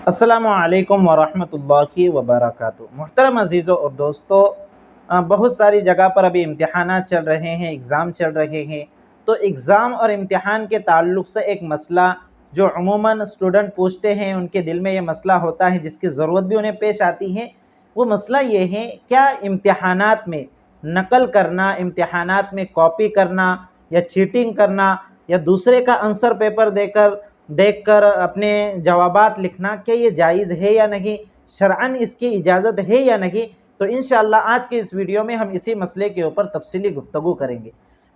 अस्सलामुअलैकुम वरहमतुल्लाहि वबरकातुहू। मुहतरम अज़ीज़ों और दोस्तों, बहुत सारी जगह पर अभी इम्तिहानात चल रहे हैं, एग्ज़ाम चल रहे हैं। तो एग्ज़ाम और इम्तिहान के ताल्लुक़ से एक मसला जो अमूमन स्टूडेंट पूछते हैं, उनके दिल में ये मसला होता है जिसकी ज़रूरत भी उन्हें पेश आती है। वो मसला ये है, क्या इम्तिहानात में नकल करना, इम्तिहानात में कॉपी करना या चीटिंग करना या दूसरे का आंसर पेपर देखकर अपने जवाबात लिखना, क्या ये जायज़ है या नहीं, शरअन इसकी इजाज़त है या नहीं। तो इंशाअल्लाह आज के इस वीडियो में हम इसी मसले के ऊपर तफसीली गुफ्तगू करेंगे।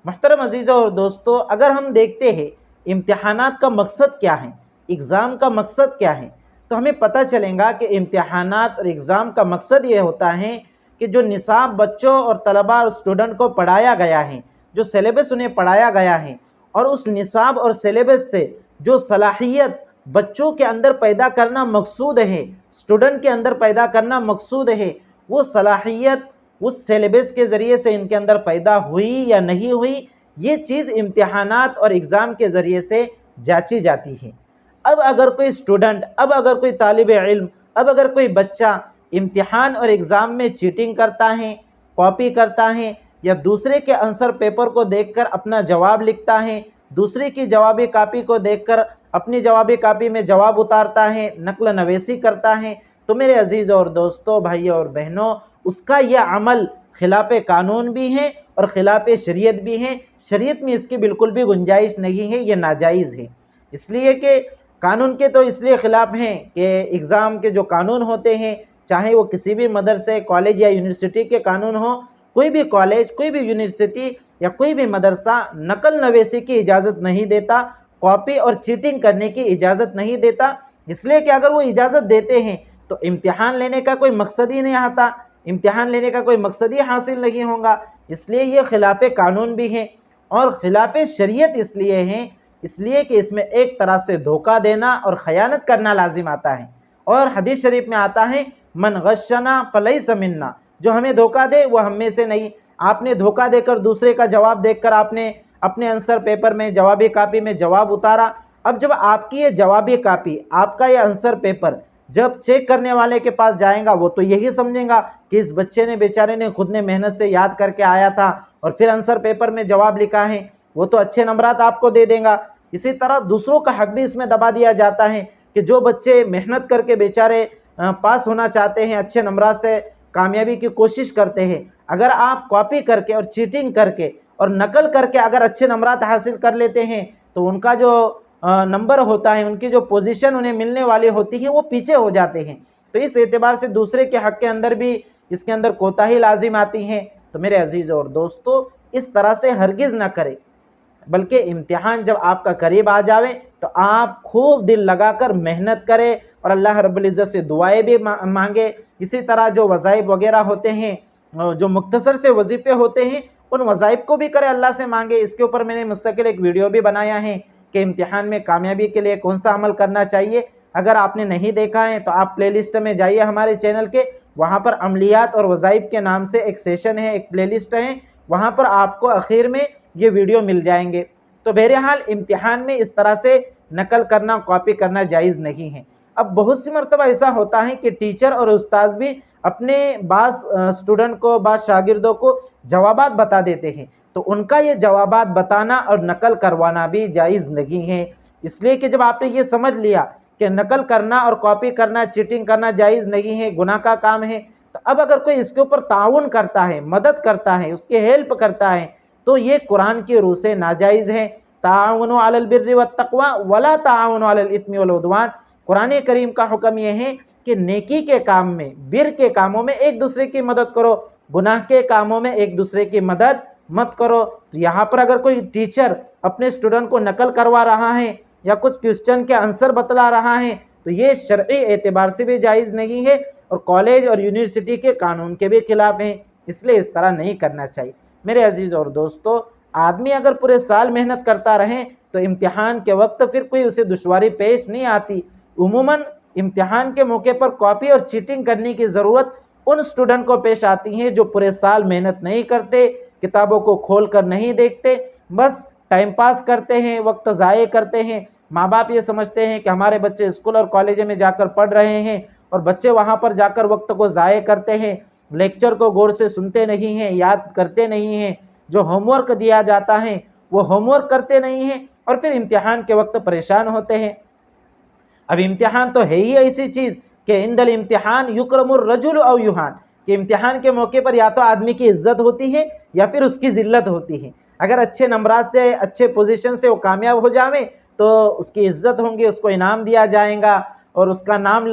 मुहतरम अज़ीज़ों और दोस्तों, अगर हम देखते हैं इम्तिहानात का मकसद क्या है, एग्ज़ाम का मकसद क्या है, तो हमें पता चलेगा कि इम्तिहानात और एग्ज़ाम का मकसद ये होता है कि जो निसाब बच्चों और तलबा और स्टूडेंट को पढ़ाया गया है, जो सिलेबस उन्हें पढ़ाया गया है, और उस निसाब और सिलेबस से जो सलाहियत बच्चों के अंदर पैदा करना मकसूद है, स्टूडेंट के अंदर पैदा करना मकसूद है, वो सलाहियत उस सिलेबस के ज़रिए से इनके अंदर पैदा हुई या नहीं हुई, ये चीज़ इम्तिहानात और एग्ज़ाम के ज़रिए से जांची जाती है। अब अगर कोई स्टूडेंट, अब अगर कोई तालिब इल्म, अब अगर कोई बच्चा इम्तिहान और एग्ज़ाम में चीटिंग करता है, कॉपी करता है या दूसरे के आंसर पेपर को देखकर अपना जवाब लिखता है, दूसरे की जवाबी कापी को देखकर अपनी जवाबी कापी में जवाब उतारता है, नकल नवेसी करता है, तो मेरे अजीज़ और दोस्तों, भाइयों और बहनों, उसका यह अमल खिलाफ कानून भी है और खिलाफ शरीयत भी है। शरीयत में इसकी बिल्कुल भी गुंजाइश नहीं है, ये नाजायज़ है। इसलिए कि कानून के तो इसलिए ख़िलाफ़ हैं कि एग्ज़ाम के जो कानून होते हैं, चाहे वो किसी भी मदरसे, कॉलेज या यूनिवर्सिटी के कानून हो, कोई भी कॉलेज, कोई भी यूनिवर्सिटी या कोई भी मदरसा नकल नवेसी की इजाज़त नहीं देता, कॉपी और चीटिंग करने की इजाज़त नहीं देता। इसलिए कि अगर वो इजाज़त देते हैं तो इम्तिहान लेने का कोई मकसद ही नहीं आता, इम्तिहान लेने का कोई मकसद ही हासिल नहीं होगा। इसलिए ये खिलाफ कानून भी है और खिलाफ शरीयत इसलिए है, इसलिए कि इसमें एक तरह से धोखा देना और ख़यानत करना लाजिम आता है। और हदीस शरीफ में आता है, मन गश्शना फलैस मिन्ना, जो हमें धोखा दे वो हम में से नहीं। आपने धोखा देकर दूसरे का जवाब देखकर आपने अपने आंसर पेपर में, जवाबी कापी में जवाब उतारा। अब जब आपकी ये जवाबी कापी, आपका ये आंसर पेपर जब चेक करने वाले के पास जाएगा, वो तो यही समझेगा कि इस बच्चे ने, बेचारे ने खुद ने मेहनत से याद करके आया था और फिर आंसर पेपर में जवाब लिखा है, वो तो अच्छे नंबरात आपको दे देगा। इसी तरह दूसरों का हक भी इसमें दबा दिया जाता है कि जो बच्चे मेहनत करके बेचारे पास होना चाहते हैं, अच्छे नंबरात से कामयाबी की कोशिश करते हैं, अगर आप कॉपी करके और चीटिंग करके और नकल करके अगर अच्छे नंबरात हासिल कर लेते हैं, तो उनका जो नंबर होता है, उनकी जो पोजीशन उन्हें मिलने वाली होती है, वो पीछे हो जाते हैं। तो इस एतबार से दूसरे के हक़ के अंदर भी इसके अंदर कोताही लाजिम आती है। तो मेरे अजीज़ और दोस्तों, इस तरह से हरगिज़ ना करें, बल्कि इम्तिहान जब आपका करीब आ जावे तो आप खूब दिल लगाकर मेहनत करें और अल्लाह रब्बुल इज़्ज़त से दुआएं भी मांगे। इसी तरह जो वज़ाइफ वगैरह होते हैं, जो मुख्तसर से वजीफ़े होते हैं, उन वज़ाइफ को भी करें, अल्लाह से मांगे। इसके ऊपर मैंने मुस्तकिल एक वीडियो भी बनाया है कि इम्तिहान में कामयाबी के लिए कौन सा अमल करना चाहिए। अगर आपने नहीं देखा है तो आप प्लेलिस्ट में जाइए हमारे चैनल के, वहाँ पर अमलियात और वज़ाइफ के नाम से एक सेशन है, एक प्लेलिस्ट है, वहाँ पर आपको आखिर में ये वीडियो मिल जाएंगे। तो बहरहाल इम्तिहान में इस तरह से नकल करना, कॉपी करना जायज़ नहीं है। अब बहुत सी मरतबा ऐसा होता है कि टीचर और उस्ताद भी अपने बास स्टूडेंट को, बास शागिर्दों को जवाबात बता देते हैं, तो उनका ये जवाबात बताना और नकल करवाना भी जायज़ नहीं है। इसलिए कि जब आपने ये समझ लिया कि नकल करना और कॉपी करना, चीटिंग करना जायज़ नहीं है, गुनाह का काम है, तो अब अगर कोई इसके ऊपर ताउन करता है, मदद करता है, उसकी हेल्प करता है, तो ये कुरान की रूह से नाजायज़ है। ताअवुनु अलल बिर्रि वत्तक़वा वला ताअवुनु अलल इत्मि वल उद्वान। कुरान करीम का हुक्म यह है कि नेकी के काम में, बिर के कामों में एक दूसरे की मदद करो, गुनाह के कामों में एक दूसरे की मदद मत करो। तो यहाँ पर अगर कोई टीचर अपने स्टूडेंट को नकल करवा रहा है या कुछ क्वेश्चन के आंसर बतला रहा है, तो ये शरई एतबार से भी जायज़ नहीं है और कॉलेज और यूनिवर्सिटी के कानून के भी खिलाफ है। इसलिए इस तरह नहीं करना चाहिए। मेरे अजीज़ और दोस्तों, आदमी अगर पूरे साल मेहनत करता रहे तो इम्तिहान के वक्त फिर कोई उसे दुश्वारी पेश नहीं आती। उमूमन इम्तिहान के मौके पर कॉपी और चीटिंग करने की ज़रूरत उन स्टूडेंट को पेश आती है जो पूरे साल मेहनत नहीं करते, किताबों को खोल कर नहीं देखते, बस टाइम पास करते हैं, वक्त ज़ाये करते हैं, माँ बाप ये समझते हैं कि हमारे बच्चे स्कूल और कॉलेज में जाकर पढ़ रहे हैं और बच्चे वहाँ पर जाकर वक्त को ज़ाय करते हैं, लेक्चर को गौर से सुनते नहीं हैं, याद करते नहीं हैं, जो होमवर्क दिया जाता है वो होमवर्क करते नहीं हैं और फिर इम्तिहान के वक्त परेशान होते हैं। अब इम्तिहान तो है ही ऐसी चीज़ कि इंदल इम्तिहान युक्रमुर रजुल औ युहान, कि इम्तिहान के मौके पर या तो आदमी की इज्जत होती है या फिर उसकी ज़िल्लत होती है। अगर अच्छे नंबरात से, अच्छे पोजीशन से वो कामयाब हो जावे तो उसकी इज्जत होंगी, उसको इनाम दिया जाएगा और उसका नाम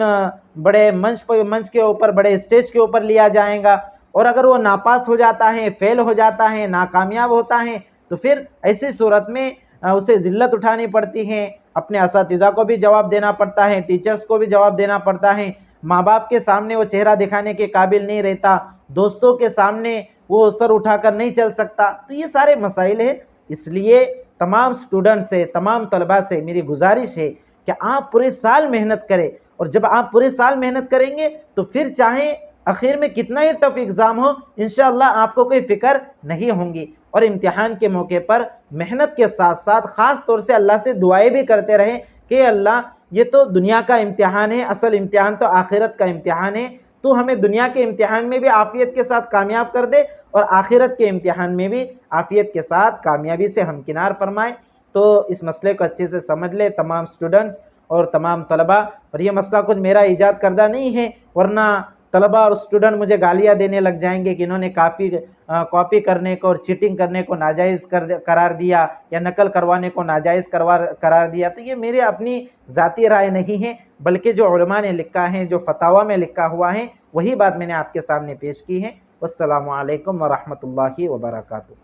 बड़े मंच के ऊपर, बड़े स्टेज के ऊपर लिया जाएगा। और अगर वो नापास हो जाता है, फेल हो जाता है, नाकामयाब होता है, तो फिर ऐसी सूरत में उसे ज़िल्लत उठानी पड़ती है, अपने असातिज़ा को भी जवाब देना पड़ता है, टीचर्स को भी जवाब देना पड़ता है, माँ बाप के सामने वो चेहरा दिखाने के काबिल नहीं रहता, दोस्तों के सामने वो सर उठाकर नहीं चल सकता। तो ये सारे मसाइल हैं। इसलिए तमाम स्टूडेंट से, तमाम तलबा से मेरी गुजारिश है कि आप पूरे साल मेहनत करें, और जब आप पूरे साल मेहनत करेंगे तो फिर चाहे आखिर में कितना ही टफ एग्ज़ाम हो, इंशाअल्लाह आपको कोई फ़िक्र नहीं होंगी। और इम्तिहान के मौके पर मेहनत के साथ साथ ख़ास तौर से अल्लाह से दुआएं भी करते रहें कि अल्लाह, ये तो दुनिया का इम्तिहान है, असल इम्तिहान तो आखिरत का इम्तिहान है, तो हमें दुनिया के इम्तिहान में भी आफ़ियत के साथ कामयाब कर दे और आखिरत के इम्तिहान में भी आफ़ियत के साथ कामयाबी से हमकिनार फरमाए। तो इस मसले को अच्छे से समझ ले तमाम स्टूडेंट्स और तमाम तलबा। और ये मसला कुछ मेरा ईजाद करदा नहीं है, वरना तलबा और स्टूडेंट मुझे गालियाँ देने लग जाएंगे कि इन्होंने कॉपी करने को और चीटिंग करने को नाजायज़ करार दिया या नकल करवाने को नाजायज़ करार दिया। तो ये मेरे अपनी ज़ाती राय नहीं है, बल्कि जो उलमा ने लिखा है, जो फतावा में लिखा हुआ है, वही बात मैंने आपके सामने पेश की है। वस्सलामु अलैकुम व रहमतुल्लाहि व बरकातुहू।